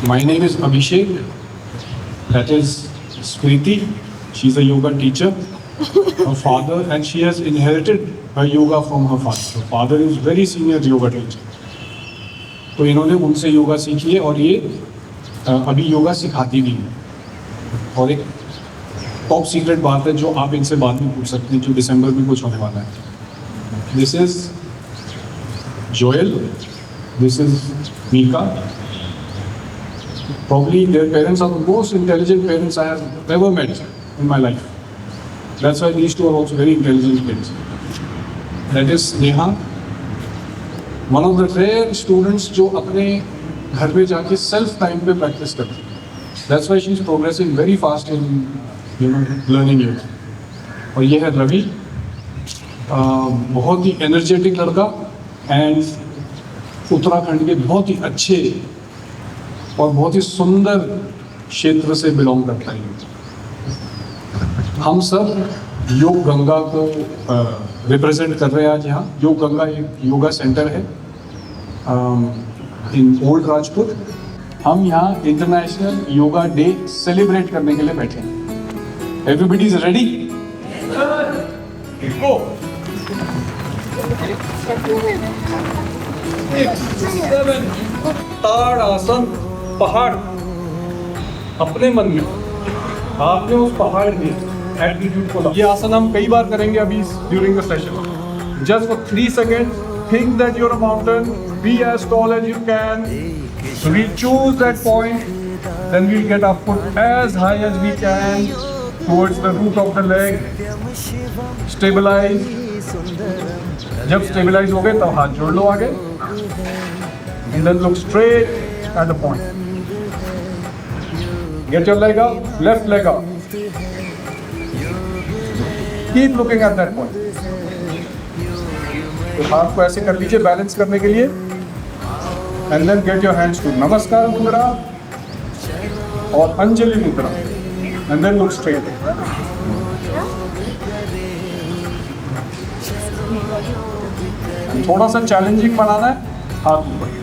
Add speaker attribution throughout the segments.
Speaker 1: My name is Abhishek. That is Smriti. She's a yoga teacher. Her father, and she has inherited her yoga from her father. Her father is very senior yoga teacher. तो इन्होंने उनसे योगा सीखी है और ये अभी योगा सिखाती भी है. और एक टॉप सीक्रेट बात है जो आप इनसे बाद में पूछ सकते हैं, जो दिसंबर में कुछ होने वाला है. This is Joel, this is Micah. Probably their parents are the most intelligent parents I have ever met in my life. That's why these two are also very intelligent kids. That is Neha, one of the rare students जो अपने घर में जाके self time पे practice करती है. That's why she is progressing very fast in learning yoga. और ये है रवि, बहुत ही energetic लड़का and उत्तराखंड के बहुत ही अच्छे और बहुत ही सुंदर क्षेत्र से बिलोंग करता है. हम सब योग गंगा को रिप्रेजेंट कर रहे हैं आज यहाँ. योग गंगा एक योगा सेंटर है इन ओल्ड राजपुर. हम यहाँ इंटरनेशनल योगा डे सेलिब्रेट करने के लिए बैठे हैं. Everybody is ready? Go. 7 Tadasana. पहाड़ अपने मन में आपने उस पहाड़ में एटीट्यूड को लाओ. ये आसन हम कई बार करेंगे अभी during the session. Just for 3 seconds think that you are a mountain, be as tall as you can. So we choose that point, then we'll get our foot as high as we can towards the root of the leg. Stabilize. जब stabilize हो गए तब हाथ जोड़ लो आगे. And then look straight at the point. Get your leg up, left leg up. Keep looking at that point. तो हाथ को ऐसे कर लीजिए बैलेंस करने के लिए. And then get your hands to नमस्कार मुद्रा और अंजलि मुद्रा. And then look straight. थोड़ा सा चैलेंजिंग बनाना है. हाथ ऊपर.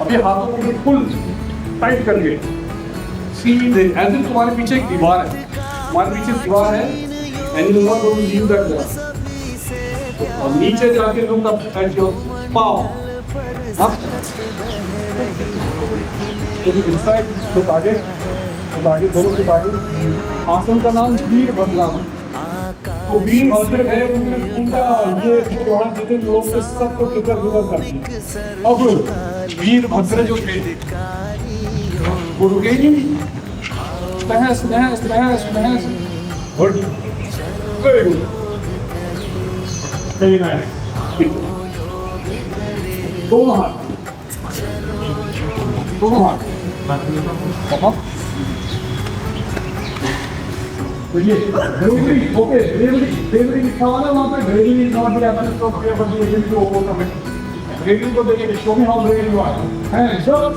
Speaker 1: अभी हाथों को फुल टाइट करके सीधे ऐसे. तुम्हारे पीछे एक दीवार है, तुम्हारे पीछे दीवार है and you want to leave that दीवार. और नीचे जाके look up at your paw up. Inside look आगे, तो आगे दोनों के आगे. आसन का नाम वीरभद्रासन. तो वीरभद्र है उनका ये वहाँ जितने लोग से सबको किधर उधर करती है. अब वीरभद्र जो थे वो रुकेगी. महस महस महस महस. Good, very good, very nice. दोनों हाथ, दोनों हाथ. ये ओके. डेवरी लिखा हुआ ना वहाँ पे. Dragging is not the absence of fear but the ability to overcome it. ड्रेगिंग को देखिए. Show me how dragging you are. हैं sir.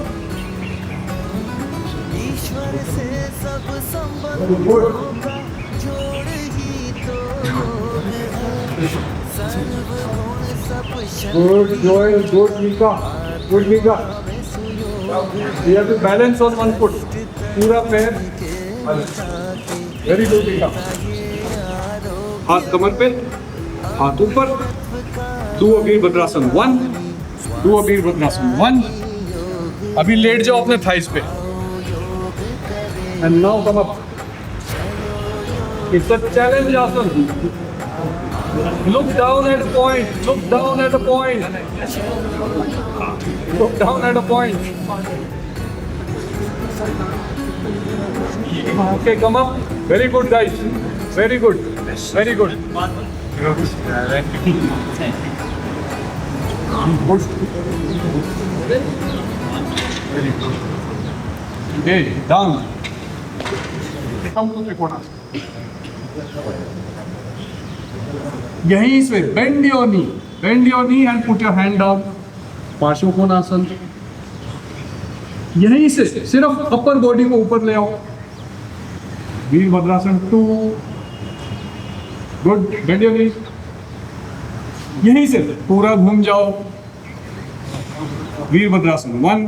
Speaker 1: Good Joel. Good Mika. Good Mika. You have to balance on one foot. पूरा पैर. Very good Mika. हाथ कमर पे, हाथ ऊपर. Do a Virabhadrasana 1. Do a Virabhadrasana 1. अभी लेट जाओ अपने थाइस पे. And now come up. It's a challenge आसन. Look down at a point. Look down at a point. Look down at a point. Okay, come up. Very good, guys. Very good. Very good. Okay, down. Come to the corner. यहीं से bend your knee and put your hand down. Parsvakonasana. यहीं से सिर्फ upper body को ऊपर ले आओ. Virabhadrasana 2. Good, bend your knees. यहीं से पूरा घूम जाओ वीरभद्रासन 1,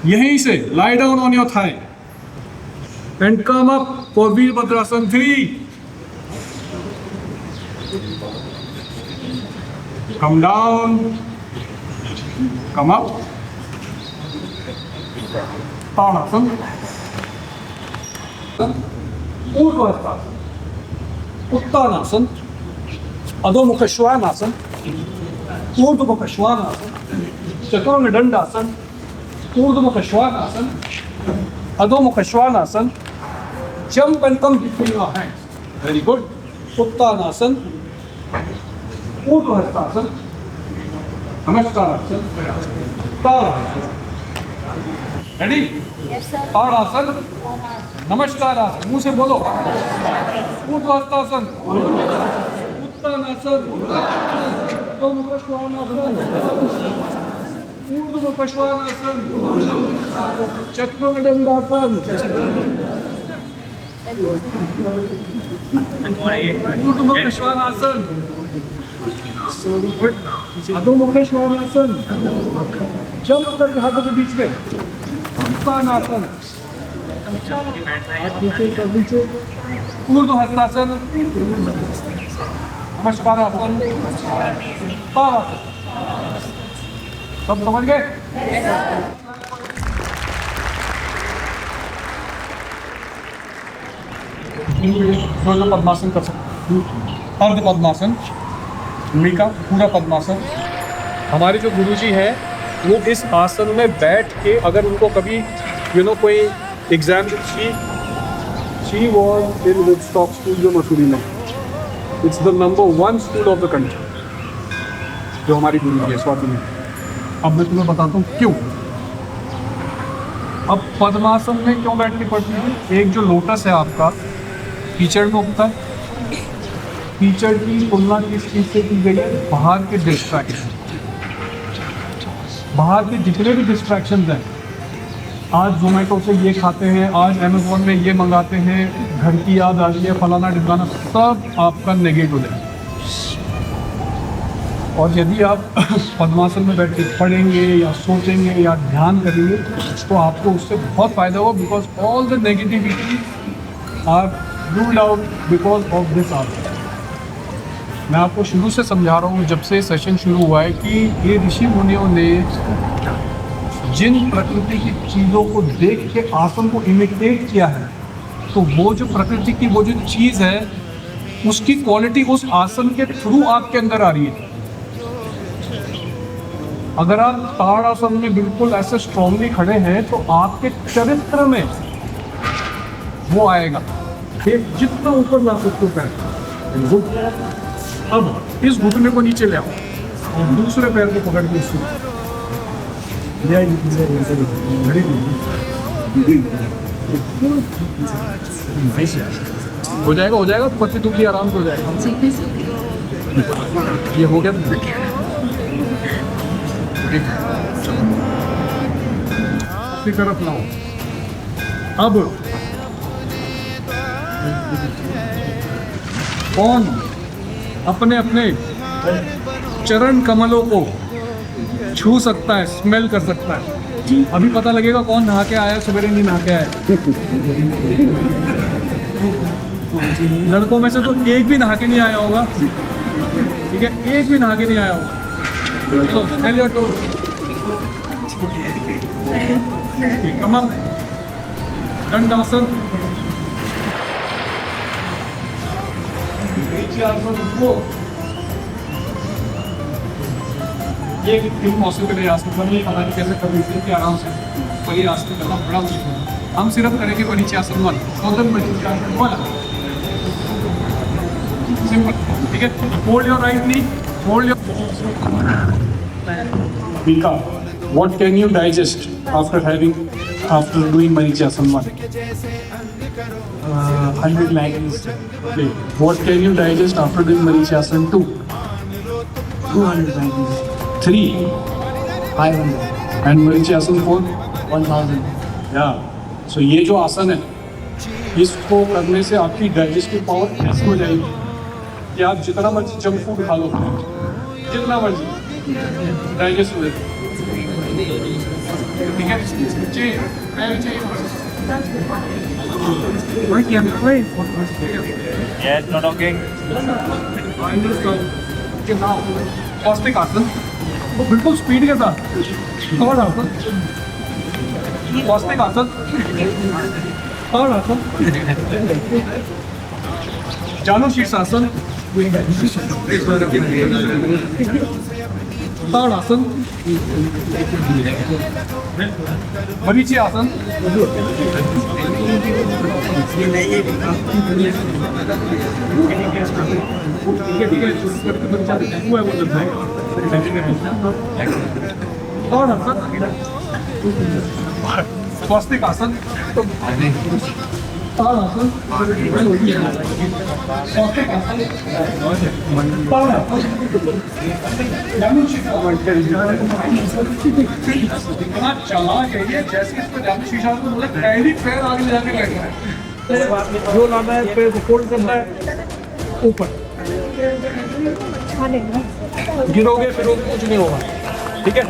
Speaker 1: यहीं से lie down on your thigh and come up for Virabhadrasana 3, come down, come up, Tadasana, Urdhvadharasana, Uttanasana, Adhomukha Svanasana, Urdhvamukha Svanasana, Chaturanga Dandasana, Urdhvamukha Svanasana, Adhomukha Svanasana, jump and come between your hands. Very good. Uttanasana, Urdhvahastasana, Namaskarasana, Tadasana. Ready?
Speaker 2: Yes, sir.
Speaker 1: Tadasana, Namaskarasana, मुंह से बोलो। ऊर्ध्वहस्तासन, उत्तानासन, अधोमुख श्वानासन, ऊर्ध्वमुख श्वानासन, चतुरंग दंडासन, ऊर्ध्वमुख श्वानासन, अधोमुख श्वानासन, जंप करके हाथों के बीच में, उत्तानासन, ऊर्ध्वहस्तासन, नमस्कारासन, ताड़ासन। सब समझ गए? जो पद्मासन कर सकते, अर्ध पद्मासन, भूमिका, पूरा पद्मासन। हमारे जो गुरुजी हैं वो इस आसन में बैठ के, अगर उनको कभी कोई exam, she was in Woodstock school जो मसूरी में, it's the number 1 school of the country, जो हमारी गुरुजी है स्वाति में। अब मैं तुम्हें बताता हूँ क्यों। अब पद्मासन में क्यों बैठ के पढ़ती है? एक जो लोटस है आपका कीचड़ में उगता है, कीचड़ की तुलना किस चीज़ से की गई है? बाहर के डिस्ट्रैक्शन। बाहर के जितने भी डिस्ट्रैक्शन हैं, आज जोमेटो से ये खाते हैं, आज अमेजोन में ये मंगाते हैं, घर की याद आ रही है, फलाना ढिमकाना, सब आपका नेगेटिव है। और यदि आप पद्मासन में बैठ के पढ़ेंगे या सोचेंगे या ध्यान करेंगे तो आपको उससे बहुत फ़ायदा होगा, because all the negativity are ruled out because of this आसन। मैं आपको शुरू से समझा रहा हूँ, जब से सेशन शुरू हुआ है, कि ये ऋषि मुनियों ने जिन प्रकृति की चीज़ों को देख के आसन को इमिटेट किया है, तो वो जो प्रकृति की वो जो चीज़ है उसकी क्वालिटी उस आसन के थ्रू आपके अंदर आ रही है। अगर आप ताड़ासन में बिल्कुल ऐसे स्ट्रांगली खड़े हैं तो आपके चरित्र में वो आएगा। जितना ऊपर ला सकते हो पैर, अब इस घुटने को नीचे ले आओ और दूसरे पैर को पकड़ के इसको हो जाएगा, हो जाएगा। पत्ती दुखी आराम से हो जाएगा। ये हो गया। अपनी तरफ लाओ। अब कौन अपने अपने चरण कमलों को छू सकता है, स्मेल कर सकता है? अभी पता लगेगा कौन नहा के आया, सवेरे नहीं नहा के आया। लड़कों में से तो एक भी नहा के नहीं आया होगा, ठीक है? एक भी नहा के नहीं आया होगा। So, tell your toes. Okay, come on. Dandasana. ये मौसम के लिए आसन बनी, हमारी कैसे कभी कि आराम से वही आसन करना बड़ा मुश्किल है। हम सिर्फ करेंगे वो नीचे आसन वाला, सिंपल, ठीक है? Hold your right knee, hold your. Vika, what can you digest after doing Marichasana 1?
Speaker 3: 100 Maggies.
Speaker 1: Okay. What can you digest after doing Marichasana 2?
Speaker 3: 200 Maggies.
Speaker 1: 3.
Speaker 3: 500.
Speaker 1: And Marichasana 4?
Speaker 3: 1000.
Speaker 1: Yeah. So ये जो आसन है, इसको करने से आपकी डाइजेस्टिव पावर ऐसी हो जाएगी कि आप जितना मर्जी जंक फूड खा लो, जितना मर्जी डाइजेस्ट हो जाएगा। ठीक है, चाहिए पैर चाहिए।
Speaker 2: Yes, not okay.
Speaker 1: पौष्टिक आसन वो बिल्कुल स्पीड के साथ और आसन, पौष्टिक आसन और आसन, जानु शीर्षासन और आसन, मरीची आसन, और आसन, स्वास्तिक आसन और आसन, स्वास्तिक आसन और आसन, जानु इतना चला चाहिए जैसे इसको जानु शीशा को मतलब पहली पैर आगे ले जाके बैठना है, जो लाना है पैर को फोल्ड करना है ऊपर, गिरोगे फिर कुछ नहीं होगा। ठीक है,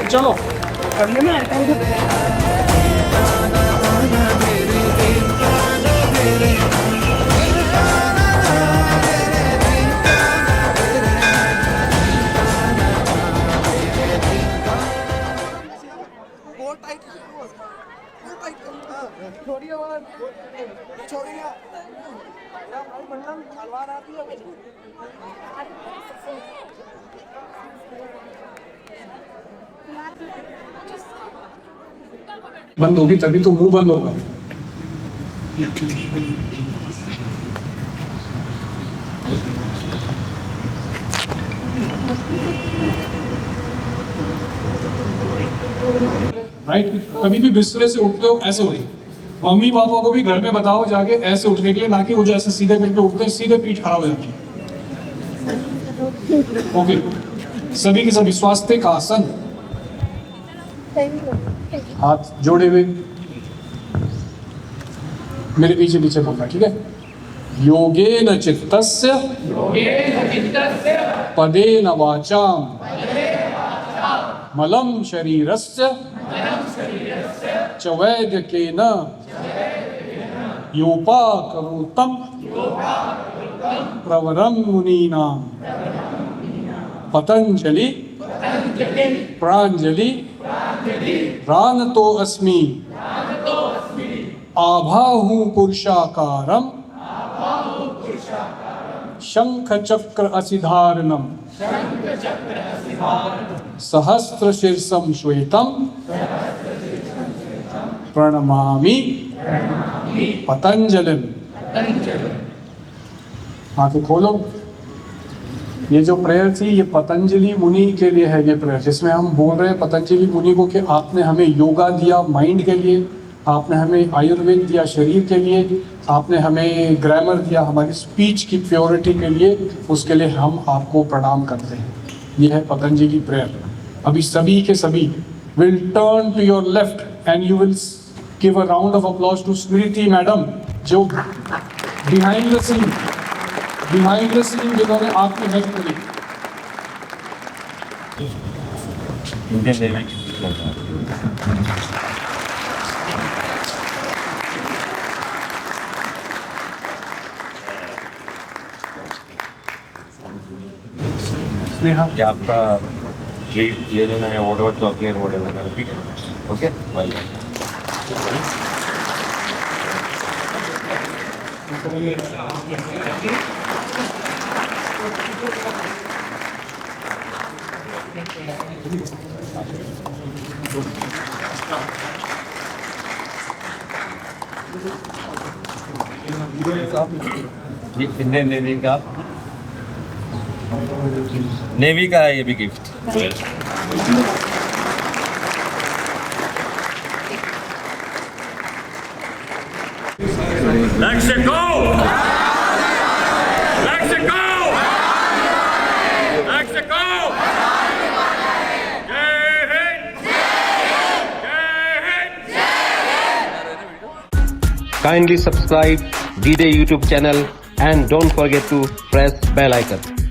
Speaker 1: चलो करने में बंद होगी तभी तो मुंह बंद होगा। राइट, कभी भी बिस्तर से उठते हो ऐसे उठे। मम्मी पापा को भी घर में बताओ जाके ऐसे उठने के लिए, ना कि वो जैसे सीधे करके उठते हैं, सीधे पीठ खराब हो जाती है। ओके, सभी के सभी स्वास्तिक आसन, हाथ जोड़े हुए मेरे पीछे पीछे बोलना। ठीक है, योगेन चित्तस्य पदेन वाचाम मलं शरीरस्य च वैद्यकेन योपाकरोतं प्रवरं मुनीनां पतंजलि प्रांजलि रानतो अस्मि आभाहु पुरुषाकारम शंख चक्र असिधारणम सहस्त्र शीर्षम श्वेतम प्रणमामि पतंजलिम। आंखें खोलो। ये जो प्रेयर थी ये पतंजलि मुनि के लिए है। ये प्रेयर जिसमें हम बोल रहे हैं पतंजलि मुनि को कि आपने हमें योगा दिया माइंड के लिए, आपने हमें आयुर्वेद दिया शरीर के लिए, आपने हमें ग्रामर दिया हमारी स्पीच की प्योरिटी के लिए, उसके लिए हम आपको प्रणाम करते हैं। ये है पतंजलि प्रेयर। अभी सभी के सभी will turn to your left and you will give a round of applause to Smriti madam, जो बिहाइंड द सीन जिन्होंने आपकी हेल्प करी। स्नेहा,
Speaker 2: क्या आपका ये जो है वॉट तो अपने वॉट ठीक है। Okay, bye. इंडियन नेवी का है ये भी gift. Mexico! Mexico! Mexico! Jai Hind! Jai Hind!
Speaker 4: Kindly subscribe D-Day YouTube channel and don't forget to press bell icon.